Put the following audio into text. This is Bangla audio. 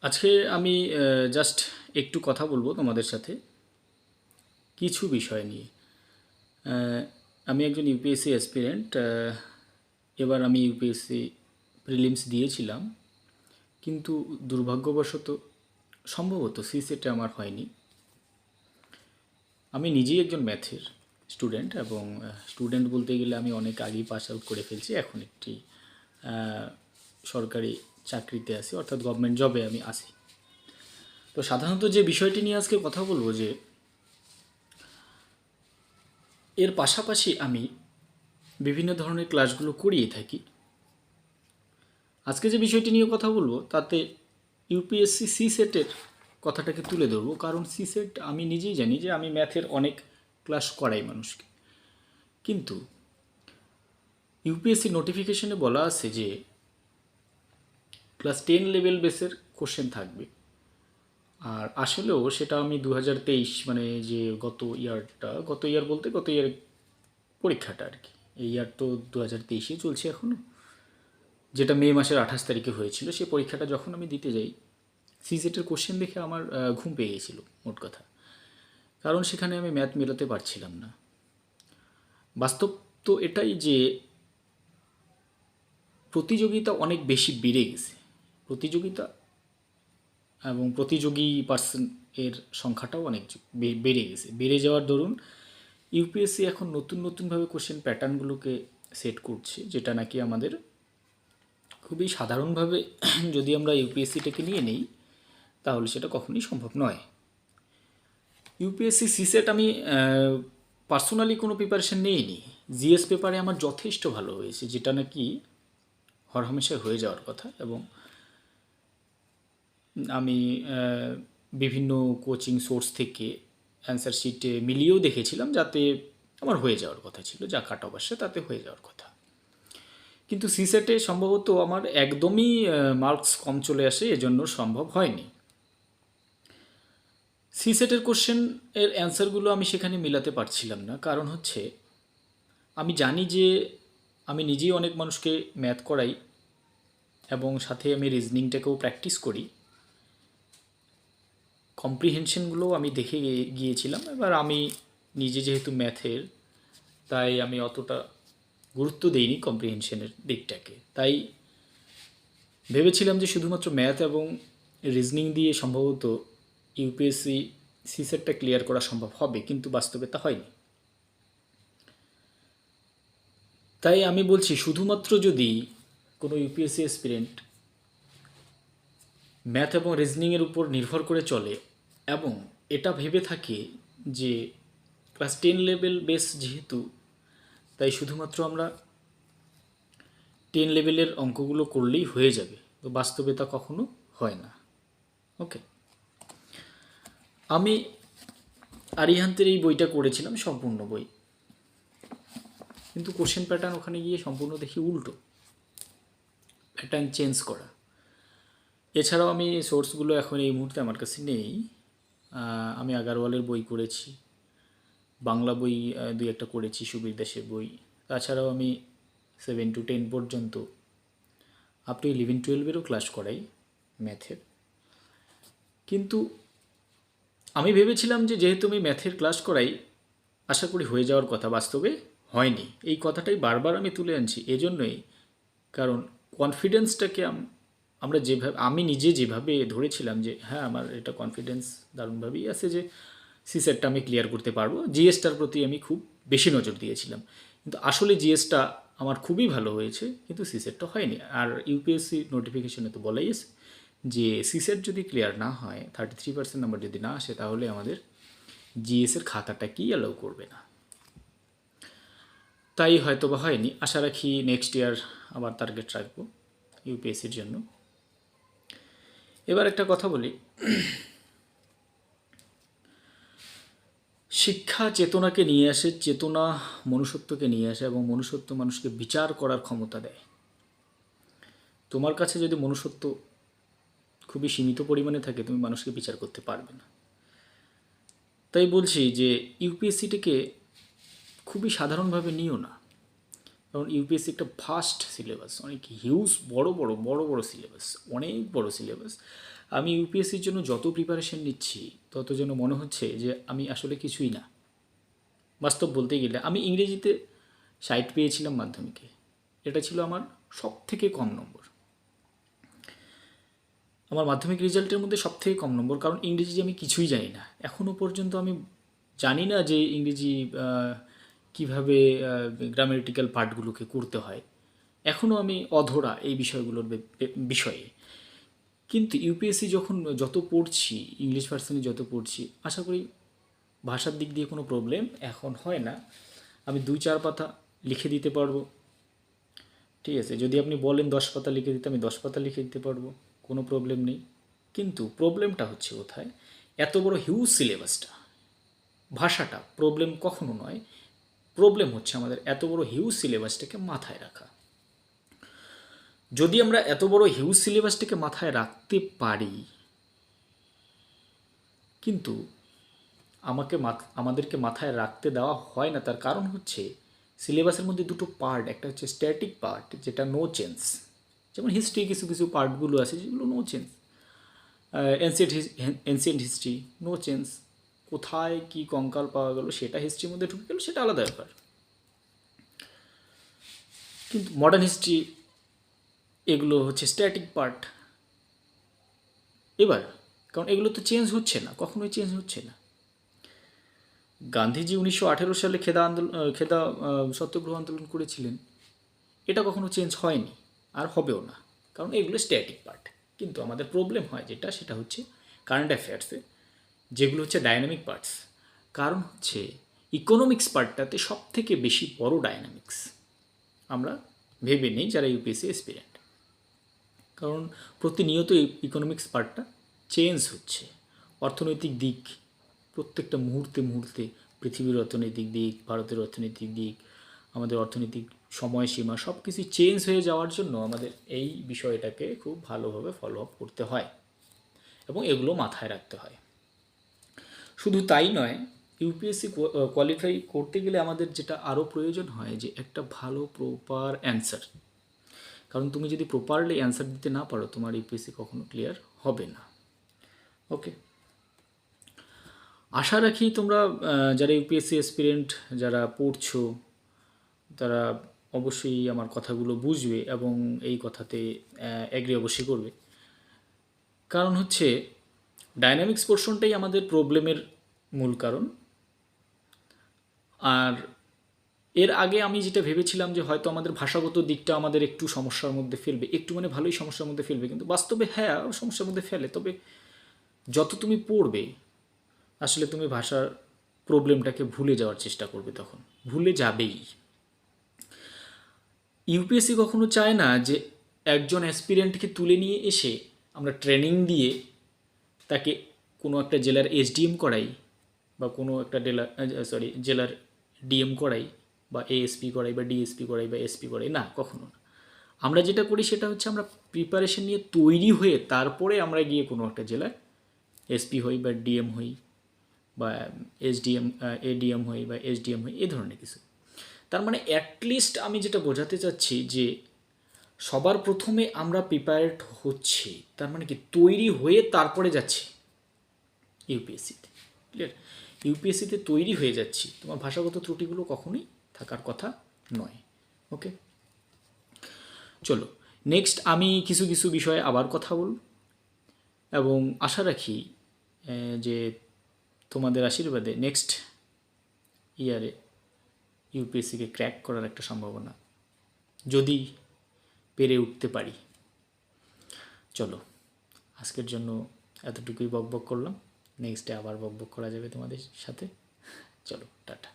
আজকে আমি জাস্ট একটু কথা বলবো তোমাদের সাথে কিছু বিষয় নিয়ে। আমি একজন ইউপিএসসি অ্যাসপিরেন্ট। এবার আমি ইউপিএসসি প্রিলিমস দিয়েছিলাম, কিন্তু দুর্ভাগ্যবশত সম্ভবত সিসেটে আমার হয়নি। আমি নিজেই একজন ম্যাথের স্টুডেন্ট, এবং স্টুডেন্ট বলতে গেলে আমি অনেক আগেই পাস আউট করে ফেলছি। এখন একটি সরকারি চাকরিতে আছি, অর্থাৎ গভর্নমেন্ট জবে আমি আছি। তো সাধারণত যে বিষয়টি নিয়ে আজকে কথা বলবো, যে এর পাশাপাশি আমি বিভিন্ন ধরনের ক্লাসগুলো করিয়ে থাকি। আজকে যে বিষয়টি নিয়ে কথা বলবো তাতে ইউপিএসসি সিসেটের কথাটাকে তুলে ধরবো, কারণ সিসেট আমি নিজেই জানি যে আমি ম্যাথের অনেক ক্লাস করাই মানুষকে, কিন্তু ইউপিএসসি নোটিফিকেশনে বলা আছে যে ক্লাস 10 লেভেল বেসের কোশ্চেন থাকবে। আর আসলেও সেটা আমি 2023 মানে যে গত ইয়ার বলতে গত ইয়ার পরীক্ষাটা আর কি, এই ইয়ার তো 2023 চলছে এখনও, যেটা মে মাসের 28 তারিখে হয়েছিল, সেই পরীক্ষাটা যখন আমি দিতে যাই, সিসেটের কোশ্চেন দেখে আমার ঘুম পেয়ে গেছিলো মোট কথা। কারণ সেখানে আমি ম্যাথ মেলাতে পারছিলাম না। বাস্তব তো এটাই যে প্রতিযোগিতা অনেক বেশি বেড়ে গেছে, প্রতিযোগিতা এবং প্রতিযোগী পার্সন এর সংখ্যাটাও অনেক বেড়ে গেছে। বেড়ে যাওয়ার দরুন ইউপিএসসি এখন নতুনভাবে কোশ্চেন প্যাটার্নগুলোকে সেট করছে, যেটা নাকি আমাদের খুবই সাধারণভাবে যদি আমরা ইউপিএসসিটাকে নিয়ে নেই তাহলে সেটা কখনোই সম্ভব নয়। ইউপিএসসি সিসেট আমি পার্সোনালি কোনো প্রিপারেশন নিইনি। জিএস পেপারে আমার যথেষ্ট ভালো হয়েছে, যেটা নাকি হরহামেশাই হয়ে যাওয়ার কথা, এবং আমি বিভিন্ন কোচিং সোর্স থেকে অ্যান্সার শিটে মিলিয়েও দেখেছিলাম, যাতে আমার হয়ে যাওয়ার কথা ছিল, যা কাট অফ আসে তাতে হয়ে যাওয়ার কথা। কিন্তু সিসেটে সম্ভবত আমার একদমই মার্কস কম চলে আসে, এজন্য সম্ভব হয়নি। সিসেটের কোশ্চেন এর অ্যান্সারগুলো আমি সেখানে মিলাতে পারছিলাম না, কারণ হচ্ছে আমি জানি যে আমি নিজেই অনেক মানুষকে ম্যাথ করাই, এবং সাথে আমি রিজনিংটাকেও প্র্যাকটিস করি। কম্প্রিহেনশনগুলোও আমি দেখে গিয়েছিলাম। এবার আমি নিজে যেহেতু ম্যাথের, তাই আমি অতটা গুরুত্ব দিইনি কম্প্রিহেনশনের দিকটাকে। তাই ভেবেছিলাম যে শুধুমাত্র ম্যাথ এবং রিজনিং দিয়ে সম্ভবত ইউপিএসসি সিসেটটা ক্লিয়ার করা সম্ভব হবে, কিন্তু বাস্তবে তা হয়নি। তাই আমি বলছি, শুধুমাত্র যদি কোনো ইউপিএসসি অ্যাসপিরেন্ট ম্যাথ এবং রিজনিংয়ের উপর নির্ভর করে চলে, এবং এটা ভেবে থাকে যে ক্লাস 10 লেভেল বেস যেহেতু, তাই শুধুমাত্র আমরা 10 লেভেলের অঙ্কগুলো করলেই হয়ে যাবে, তো বাস্তবে তা কখনো হয় না। ওকে, আমি আরিহান্তের এই বইটা করেছিলাম সম্পূর্ণ বই, কিন্তু কোশ্চেন প্যাটার্ন ওখানে গিয়ে সম্পূর্ণ দেখি উল্টো, প্যাটার্ন চেঞ্জ করা। এছাড়াও আমি সোর্সগুলো এখন এই মুহূর্তে আমার কাছে নেই। আমি আগারওয়ালের বই করেছি, বাংলা বই দুই একটা করেছি, সুবীর দাসের বই। তাছাড়াও আমি 7 to 10 পর্যন্ত আপ টু 11-12 ক্লাস করাই ম্যাথের। কিন্তু আমি ভেবেছিলাম যে যেহেতু আমি ম্যাথের ক্লাস করাই, আশা করি হয়ে যাওয়ার কথা, বাস্তবে হয়নি। এই কথাটাই বারবার আমি তুলে আনছি এজন্যই, কারণ কনফিডেন্সটাকে আমরা যেভাবে, আমি নিজে যেভাবে ধরেছিলাম যে হ্যাঁ আমার এটা কনফিডেন্স দারুণভাবেই আছে যে সিসেটটা আমি ক্লিয়ার করতে পারবো, জিএসটার প্রতি আমি খুব বেশি নজর দিয়েছিলাম, কিন্তু আসলে জিএসটা আমার খুবই ভালো হয়েছে, কিন্তু সিসেটটা হয়নি। আর ইউপিএসসি নোটিফিকেশনে তো বলাই আছে যে সিসেট যদি ক্লিয়ার না হয়, 33% নাম্বার যদি না আসে, তাহলে আমাদের জিএসের খাতাটা কি অ্যালাউ করবে না। তাই হয়তো বা হয়নি। আশা রাখি নেক্সট ইয়ার আবার টার্গেট রাখবো ইউপিএসসির জন্য। এবার একটা কথা বলি, শিক্ষা চেতনাকে নিয়ে আসে, চেতনা মনুষ্যত্বকে নিয়ে আসে, এবং মনুষ্যত্ব মানুষকে বিচার করার ক্ষমতা দেয়। তোমার কাছে যদি মনুষ্যত্ব খুবই সীমিত পরিমাণে থাকে, তুমি মানুষকে বিচার করতে পারবে না। তাই বলছি যে ইউপিএসসিটাকে খুবই সাধারণভাবে নিও না। কারণ ইউপিএসসি একটা ভাস্ট সিলেবাস, অনেক হিউজ বড় বড় সিলেবাস, অনেক বড় সিলেবাস। আমি ইউপিএসসির জন্য যত প্রিপারেশন নিচ্ছি তত যেন মনে হচ্ছে যে আমি আসলে কিছুই না। বাস্তব বলতে গেলে আমি ইংরেজিতে 60 পেয়েছিলাম মাধ্যমিকে, এটা ছিল আমার সব থেকে কম নম্বর, আমার মাধ্যমিক রেজাল্টের মধ্যে সব থেকে কম নম্বর। কারণ ইংরেজি আমি কিছুই জানি না, এখনও পর্যন্ত আমি জানি না যে ইংরেজি কীভাবে গ্রামাটিক্যাল পার্টগুলোকে করতে হয়, এখনও আমি অধরা এই বিষয়গুলোর বিষয়ে। কিন্তু ইউপিএসসি যখন যত পড়ছি, ইংলিশ ভার্সনে যত পড়ছি, আশা করি ভাষার দিক দিয়ে কোনো প্রবলেম এখন হয় না। আমি 2-4 পাতা লিখে দিতে পারবো, ঠিক আছে। যদি আপনি বলেন 10 পাতা লিখে দিতে, আমি 10 পাতা লিখে দিতে পারবো, কোনো প্রবলেম নেই। কিন্তু প্রবলেমটা হচ্ছে কোথায়, এত বড় হিউজ সিলেবাসটা, ভাষাটা প্রবলেম কখনো নয়, প্রবলেম হচ্ছে আমাদের এত বড় হিউজ সিলেবাসটাকে মাথায় রাখা। যদি আমরা এত বড় হিউজ সিলেবাসটাকে মাথায় রাখতে পারি, কিন্তু আমাদেরকে মাথায় রাখতে দেওয়া হয় না, তার কারণ হচ্ছে সিলেবাসের মধ্যে দুটো পার্ট, একটা হচ্ছে স্ট্যাটিক পার্ট যেটা নো চেঞ্জ, যেমন হিস্ট্রি কিছু কিছু পার্টগুলো আছে যেগুলো no change, ancient history no change, কোথায় কি কঙ্কাল পাওয়া গেল সেটা হিস্ট্রির মধ্যে ঢুকে গেল, সেটা আলাদা ব্যাপার। কিন্তু মডার্ন হিস্ট্রি এগুলো হচ্ছে স্ট্যাটিক পার্ট। এবার কারণ এগুলো তো চেঞ্জ হচ্ছে না, কখনোই চেঞ্জ হচ্ছে না। গান্ধীজি 1918 সালে খেদা সত্যাগ্রহ আন্দোলন করেছিলেন, এটা কখনো চেঞ্জ হয়নি আর হবেও না, কারণ এগুলো স্ট্যাটিক পার্ট। কিন্তু আমাদের প্রবলেম হয় সেটা হচ্ছে কারেন্ট অ্যাফেয়ার্সে, যেগুলো হচ্ছে ডায়নামিক পার্টস। কারণ হচ্ছে ইকোনমিক্স পার্টটাতে সব থেকে বেশি বড় ডায়নামিক্স আমরা ভেবে নিই যারা ইউপিএসসি অ্যাসপিরেন্ট, কারণ প্রতিনিয়ত ইকোনমিক্স পার্টটা চেঞ্জ হচ্ছে। অর্থনৈতিক দিক প্রত্যেকটা মুহূর্তে পৃথিবীর অর্থনৈতিক দিক, ভারতের অর্থনৈতিক দিক, আমাদের অর্থনৈতিক সময়সীমা সব কিছু চেঞ্জ হয়ে যাওয়ার জন্য আমাদের এই বিষয়টাকে খুব ভালোভাবে ফলো আপ করতে হয় এবং এগুলো মাথায় রাখতে হয়। শুধু তাই নয়, ইউপিএসসি কোয়ালিফাই করতে গেলে আমাদের যেটা আরও প্রয়োজন হয় যে একটা ভালো প্রপার অ্যান্সার, কারণ তুমি যদি প্রপারলি অ্যান্সার দিতে না পারো তোমার ইউপিএসসি কখনো ক্লিয়ার হবে না। ওকে, আশা রাখি তোমরা যারা ইউপিএসসি অ্যাসপিরেন্ট যারা পড়ছো তারা অবশ্যই আমার কথাগুলো বুঝবে এবং এই কথাতে এগ্রি অবশ্যই করবে। কারণ হচ্ছে ডায়নামিক্স পোর্শনটাই আমাদের প্রবলেমের মূল কারণ। আর এর আগে আমি যেটা ভেবেছিলাম যে হয়তো আমাদের ভাষাগত দিকটা আমাদের একটু সমস্যার মধ্যে ফেলবে, একটু মানে ভালোই সমস্যার মধ্যে ফেলবে, কিন্তু বাস্তবে হ্যাঁ সমস্যার মধ্যে ফেলে, তবে যত তুমি পড়বে আসলে তুমি ভাষার প্রবলেমটাকে ভুলে যাওয়ার চেষ্টা করবে, তখন ভুলে যাবেই। ইউপিএসসি কখনো চায় না যে একজন অ্যাসপিরেন্টকে তুলে নিয়ে এসে আমরা ট্রেনিং দিয়ে তাকে কোনো একটা জেলার এসডিএম করাই বা কোনো একটা জেলার ডিএম করাই বা এএসপি করাই বা ডিএসপি করাই বা এসপি করাই, না, কখনো না। আমরা যেটা করি সেটা হচ্ছে আমরা প্রিপারেশন নিয়ে তৈরি হয়ে তারপরে আমরা গিয়ে কোনো একটা জেলার এসপি হই বা ডিএম হই বা এসডিএম এডিএম হই বা এসডিএম হই, এ ধরনের কিছু। তার মানে অ্যাটলিস্ট আমি যেটা বোঝাতে চাচ্ছি যে সবার প্রথমে আমরা প্রিপেয়ার্ড হচ্ছি, তার মানে কি তৈরি হয়ে তারপরে যাচ্ছি ইউপিএসসিতে। ক্লিয়ার? ইউপিএসসিতে তৈরি হয়ে যাচ্ছি, তোমার ভাষাগত ত্রুটিগুলো কখনোই থাকার কথা নয়। ওকে, চলো নেক্সট আমি কিছু কিছু বিষয়ে আবার কথা বলব এবং আশা রাখি যে তোমাদের আশীর্বাদে নেক্সট ইয়ারে ইউপিএসসিকে ক্র্যাক করার একটা সম্ভাবনা, যদি পেরে উঠতে পারি। চলো আজকের জন্য এতটুকুই বকবক করলাম, নেক্সটে আবার বকবক করা যাবে তোমাদের সাথে। চলো টাটা।